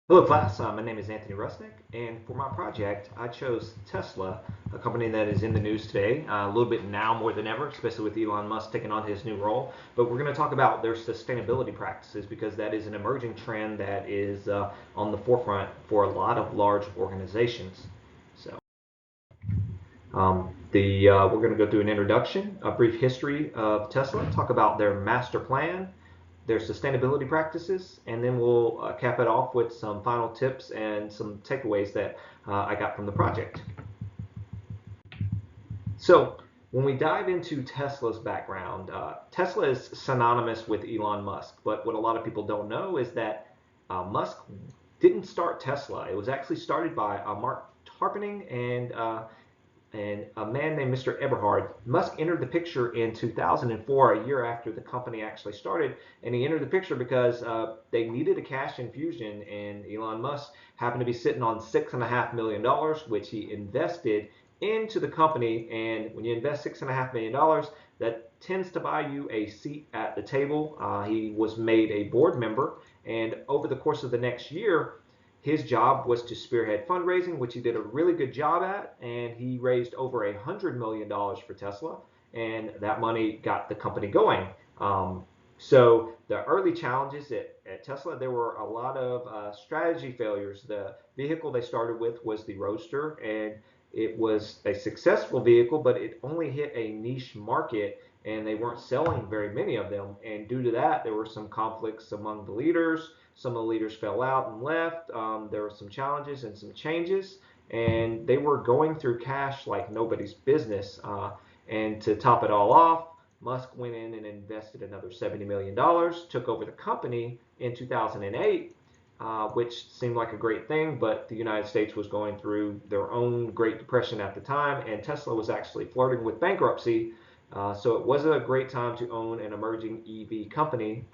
Hello class, my name is Anthony Rusnak, and for my project I chose Tesla, a company that is in the news today, a little bit now more than ever, especially with Elon Musk taking on his new role. But we're going to talk about their sustainability practices because that is an emerging trend that is on the forefront for a lot of large organizations. So we're going to go through an introduction, a brief history of Tesla, talk about their master plan, their sustainability practices, and then we'll cap it off with some final tips and some takeaways that I got from the project. So when we dive into Tesla's background, Tesla is synonymous with Elon Musk, but what a lot of people don't know is that Musk didn't start Tesla. It was actually started by Mark Tarpenning and a man named Mr. Eberhard. Musk entered the picture in 2004, a year after the company actually started, and he entered the picture because they needed a cash infusion, and Elon Musk happened to be sitting on $6.5 million, which he invested into the company. And when you invest $6.5 million, that tends to buy you a seat at the table. He was made a board member, and over the course of the next year, his job was to spearhead fundraising, which he did a really good job at, and he raised over $100 million for Tesla, and that money got the company going. So the early challenges at Tesla, there were a lot of strategy failures. The vehicle they started with was the Roadster, and it was a successful vehicle, but it only hit a niche market, and they weren't selling very many of them. And due to that, there were some conflicts among the leaders. Some of the leaders fell out and left. There were some challenges and some changes, and they were going through cash like nobody's business. And to top it all off, Musk went in and invested another $70 million, took over the company in 2008, which seemed like a great thing, but the United States was going through their own Great Depression at the time, and Tesla was actually flirting with bankruptcy. So it wasn't a great time to own an emerging EV company.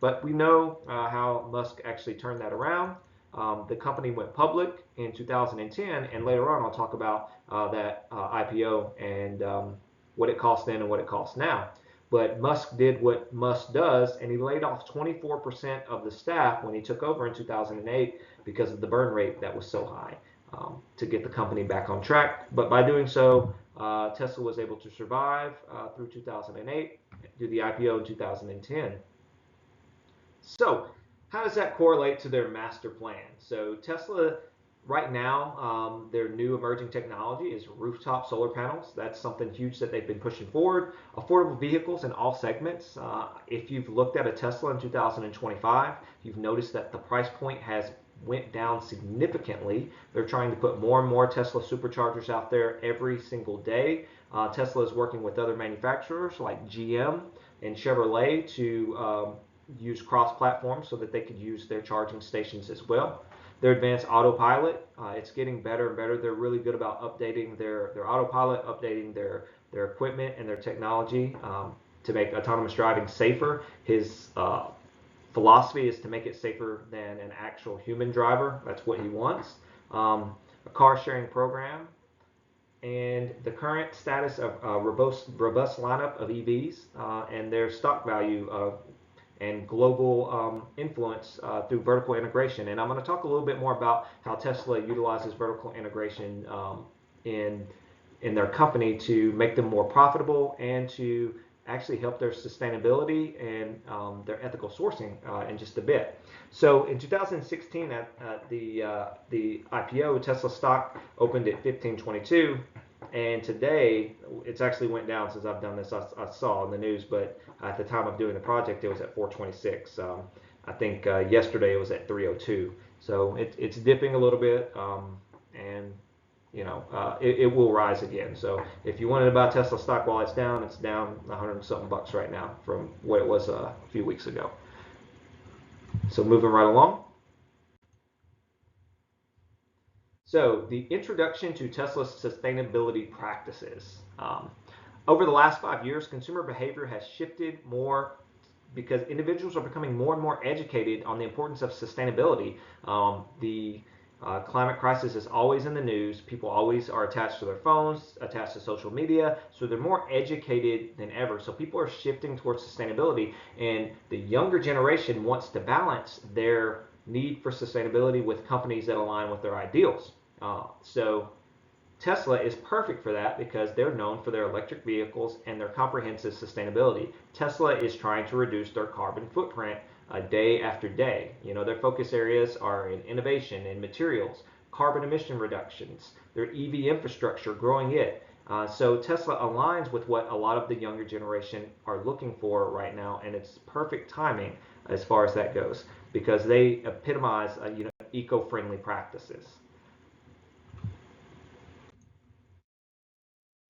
But we know how Musk actually turned that around. The company went public in 2010, and later on I'll talk about that IPO and what it cost then and what it costs now. But Musk did what Musk does, and he laid off 24% of the staff when he took over in 2008 because of the burn rate that was so high to get the company back on track. But by doing so, Tesla was able to survive through 2008, do the IPO in 2010. So, how does that correlate to their master plan? So, Tesla, right now, their new emerging technology is rooftop solar panels. That's something huge that they've been pushing forward. Affordable vehicles in all segments. If you've looked at a Tesla in 2025, you've noticed that the price point has went down significantly. They're trying to put more and more Tesla superchargers out there every single day. Tesla is working with other manufacturers like GM and Chevrolet to use cross-platform so that they could use their charging stations as well. Their advanced autopilot, it's getting better and better. They're really good about updating their autopilot, updating their equipment and their technology to make autonomous driving safer. His philosophy is to make it safer than an actual human driver. That's what he wants. A car sharing program, and the current status of a robust lineup of EVs and their stock value and global influence through vertical integration. And I'm going to talk a little bit more about how Tesla utilizes vertical integration in their company to make them more profitable and to actually help their sustainability and their ethical sourcing in just a bit. So in 2016, at the IPO, Tesla stock opened at 1522, and today it's actually went down since I've done this. I saw in the news, but at the time of doing the project, it was at 426. I think yesterday it was at 302. So it's dipping a little bit, and it will rise again. So if you wanted to buy Tesla stock while it's down 100 something bucks right now from what it was a few weeks ago. So moving right along. So the introduction to Tesla's sustainability practices. Over the last 5 years, consumer behavior has shifted more because individuals are becoming more and more educated on the importance of sustainability. The climate crisis is always in the news. People always are attached to their phones, attached to social media, so they're more educated than ever. So people are shifting towards sustainability, and the younger generation wants to balance their need for sustainability with companies that align with their ideals. So Tesla is perfect for that because they're known for their electric vehicles and their comprehensive sustainability. Tesla is trying to reduce their carbon footprint day after day. Their focus areas are in innovation in materials, carbon emission reductions, their EV infrastructure, growing it. So Tesla aligns with what a lot of the younger generation are looking for right now, and it's perfect timing as far as that goes because they epitomize eco-friendly practices.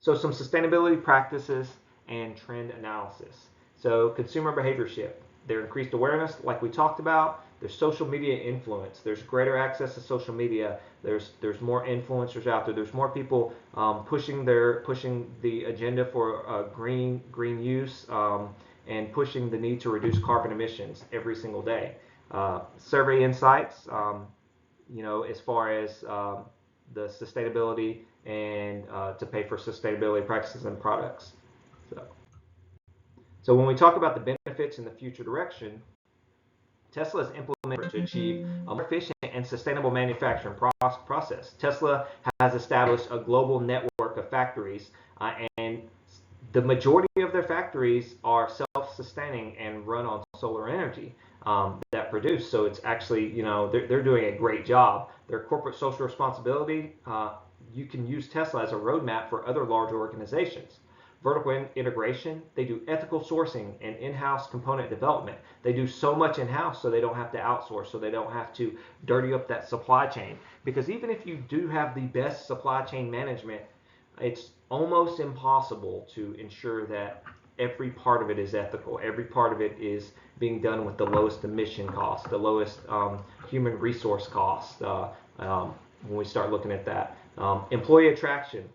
So some sustainability practices and trend analysis. So consumer behavior shift. Their increased awareness, like we talked about. There's social media influence. There's greater access to social media. There's more influencers out there. There's more people pushing the agenda for green use and pushing the need to reduce carbon emissions every single day. Survey insights. As far as the sustainability and to pay for sustainability practices and products. So when we talk about the benefits and the future direction, Tesla is implemented to achieve a more efficient and sustainable manufacturing process. Tesla has established a global network of factories, and the majority of their factories are self-sustaining and run on solar energy that produce. So it's actually, they're doing a great job. Their corporate social responsibility, you can use Tesla as a roadmap for other large organizations. Vertical integration, they do ethical sourcing and in-house component development. They do so much in-house so they don't have to outsource, so they don't have to dirty up that supply chain. Because even if you do have the best supply chain management, it's almost impossible to ensure that every part of it is ethical. Every part of it is being done with the lowest emission cost, the lowest human resource cost when we start looking at that. Employee attraction.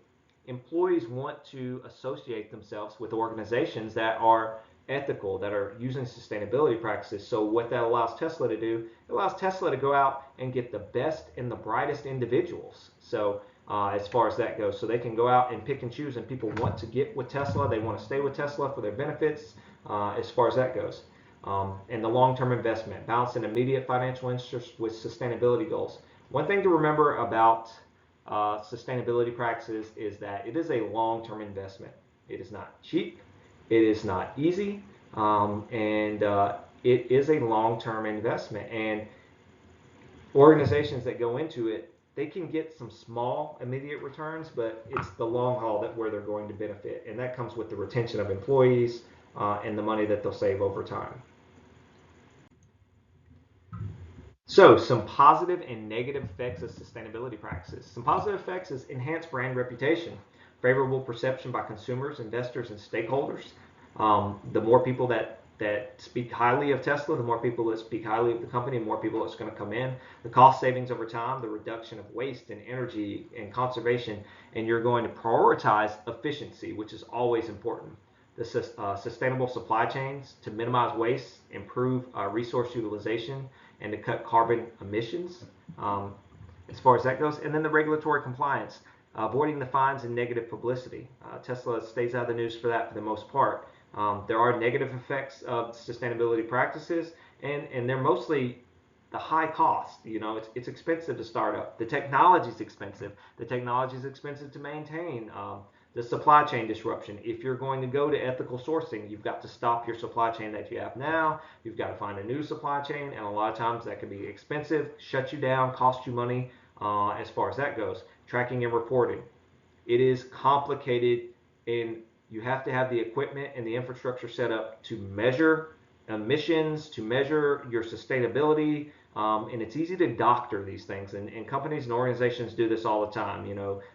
Employees want to associate themselves with organizations that are ethical, that are using sustainability practices. So what that allows Tesla to do, it allows Tesla to go out and get the best and the brightest individuals. So as far as that goes, so they can go out and pick and choose, and people want to get with Tesla. They want to stay with Tesla for their benefits as far as that goes. And the long-term investment, balancing immediate financial interest with sustainability goals. One thing to remember about sustainability practices is that it is a long-term investment. It is not cheap, it is not easy, and it is a long-term investment. And organizations that go into it, they can get some small immediate returns, but it's the long haul where they're going to benefit, and that comes with the retention of employees and the money that they'll save over time. So some positive and negative effects of sustainability practices. Some positive effects is enhanced brand reputation, favorable perception by consumers, investors, and stakeholders. The more people that speak highly of Tesla, the more people that speak highly of the company, the more people that's going to come in. The cost savings over time, the reduction of waste and energy and conservation, and you're going to prioritize efficiency, which is always important. The sustainable supply chains to minimize waste, improve resource utilization, and to cut carbon emissions as far as that goes. And then the regulatory compliance, avoiding the fines and negative publicity. Tesla stays out of the news for that for the most part. There are negative effects of sustainability practices, and they're mostly the high cost. It's expensive to start up. The technology is expensive. The technology is expensive to maintain. The supply chain disruption. If you're going to go to ethical sourcing, you've got to stop your supply chain that you have now. You've got to find a new supply chain, and a lot of times that can be expensive, shut you down, cost you money as far as that goes. Tracking and reporting. It is complicated, and you have to have the equipment and the infrastructure set up to measure emissions, to measure your sustainability, and it's easy to doctor these things, and companies and organizations do this all the time.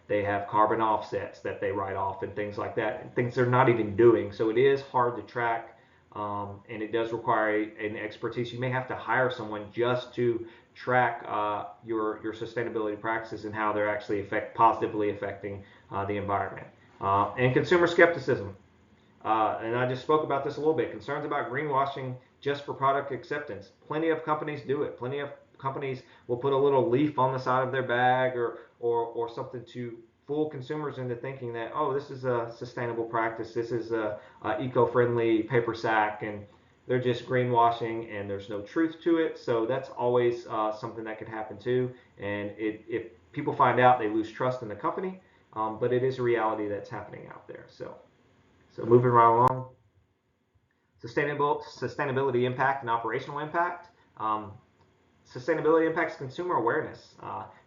They have carbon offsets that they write off and things like that, and things they're not even doing. So it is hard to track, and it does require an expertise. You may have to hire someone just to track your sustainability practices and how they're actually positively affecting the environment. And consumer skepticism. And I just spoke about this a little bit. Concerns about greenwashing just for product acceptance. Plenty of companies do it. Plenty of companies will put a little leaf on the side of their bag or something to fool consumers into thinking that, oh, this is a sustainable practice. This is a eco-friendly paper sack. And they're just greenwashing and there's no truth to it. So that's always something that could happen too. And if people find out, they lose trust in the company. But it is a reality that's happening out there. So moving right along, sustainability impact and operational impact. Um, Sustainability impacts consumer awareness,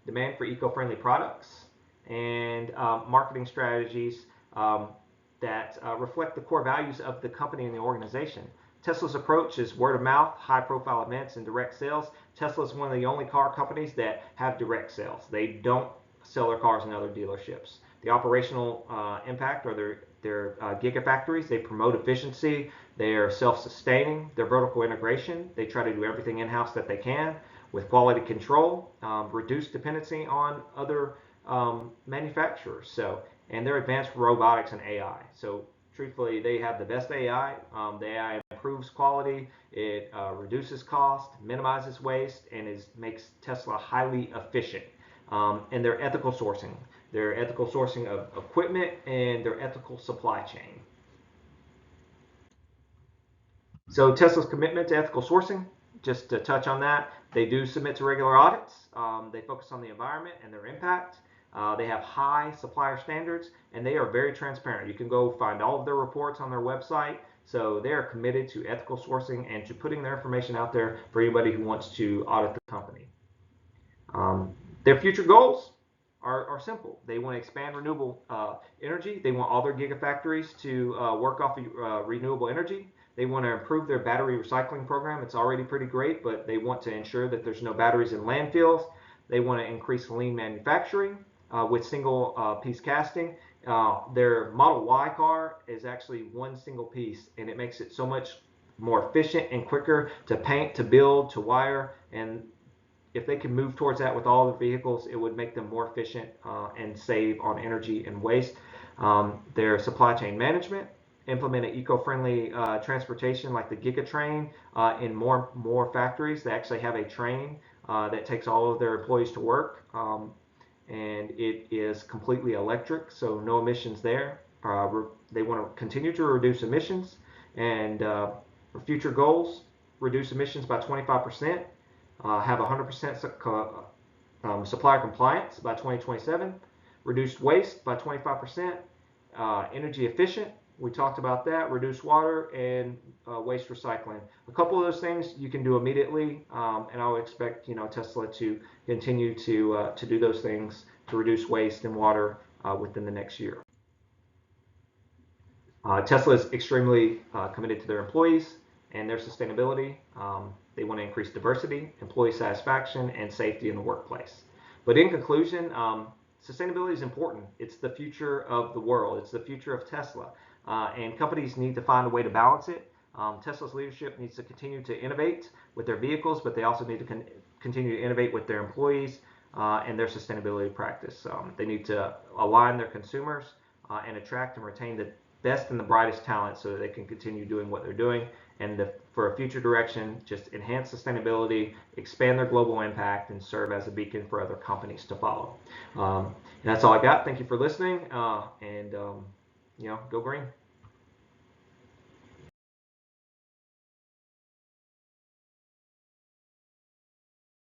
demand for eco-friendly products, and marketing strategies that reflect the core values of the company and the organization. Tesla's approach is word of mouth, high profile events, and direct sales. Tesla is one of the only car companies that have direct sales. They don't sell their cars in other dealerships. The operational impact are their gigafactories. They promote efficiency. They are self-sustaining. Their vertical integration. They try to do everything in-house that they can with quality control, reduce dependency on other manufacturers. And their advanced robotics and AI. So truthfully, they have the best AI. The AI improves quality, it reduces cost, minimizes waste, and makes Tesla highly efficient. And their ethical sourcing of equipment, and their ethical supply chain. So Tesla's commitment to ethical sourcing, just to touch on that, they do submit to regular audits. They focus on the environment and their impact. They have high supplier standards, and they are very transparent. You can go find all of their reports on their website. So they are committed to ethical sourcing and to putting their information out there for anybody who wants to audit the company. Their future goals are simple. They want to expand renewable energy. They want all their gigafactories to work off of renewable energy. They want to improve their battery recycling program. It's already pretty great, but they want to ensure that there's no batteries in landfills. They want to increase lean manufacturing with single piece casting. Their Model Y car is actually one single piece, and it makes it so much more efficient and quicker to paint, to build, to wire. And if they can move towards that with all the vehicles, it would make them more efficient and save on energy and waste. Their supply chain management, implement an eco-friendly transportation like the Giga train in more factories. They actually have a train that takes all of their employees to work, and it is completely electric, so no emissions there. They want to continue to reduce emissions, and for future goals, reduce emissions by 25%, have 100% supplier compliance by 2027, reduce waste by 25%, energy efficient. We talked about that. Reduce water and waste recycling. A couple of those things you can do immediately, and I would expect Tesla to continue to do those things to reduce waste and water within the next year. Tesla is extremely committed to their employees and their sustainability. They want to increase diversity, employee satisfaction, and safety in the workplace. But in conclusion, sustainability is important. It's the future of the world. It's the future of Tesla. And companies need to find a way to balance it. Tesla's leadership needs to continue to innovate with their vehicles, but they also need to continue to innovate with their employees and their sustainability practice. They need to align their consumers and attract and retain the best and the brightest talent so that they can continue doing what they're doing. And for a future direction, just enhance sustainability, expand their global impact, and serve as a beacon for other companies to follow. And that's all I got. Thank you for listening, and go green.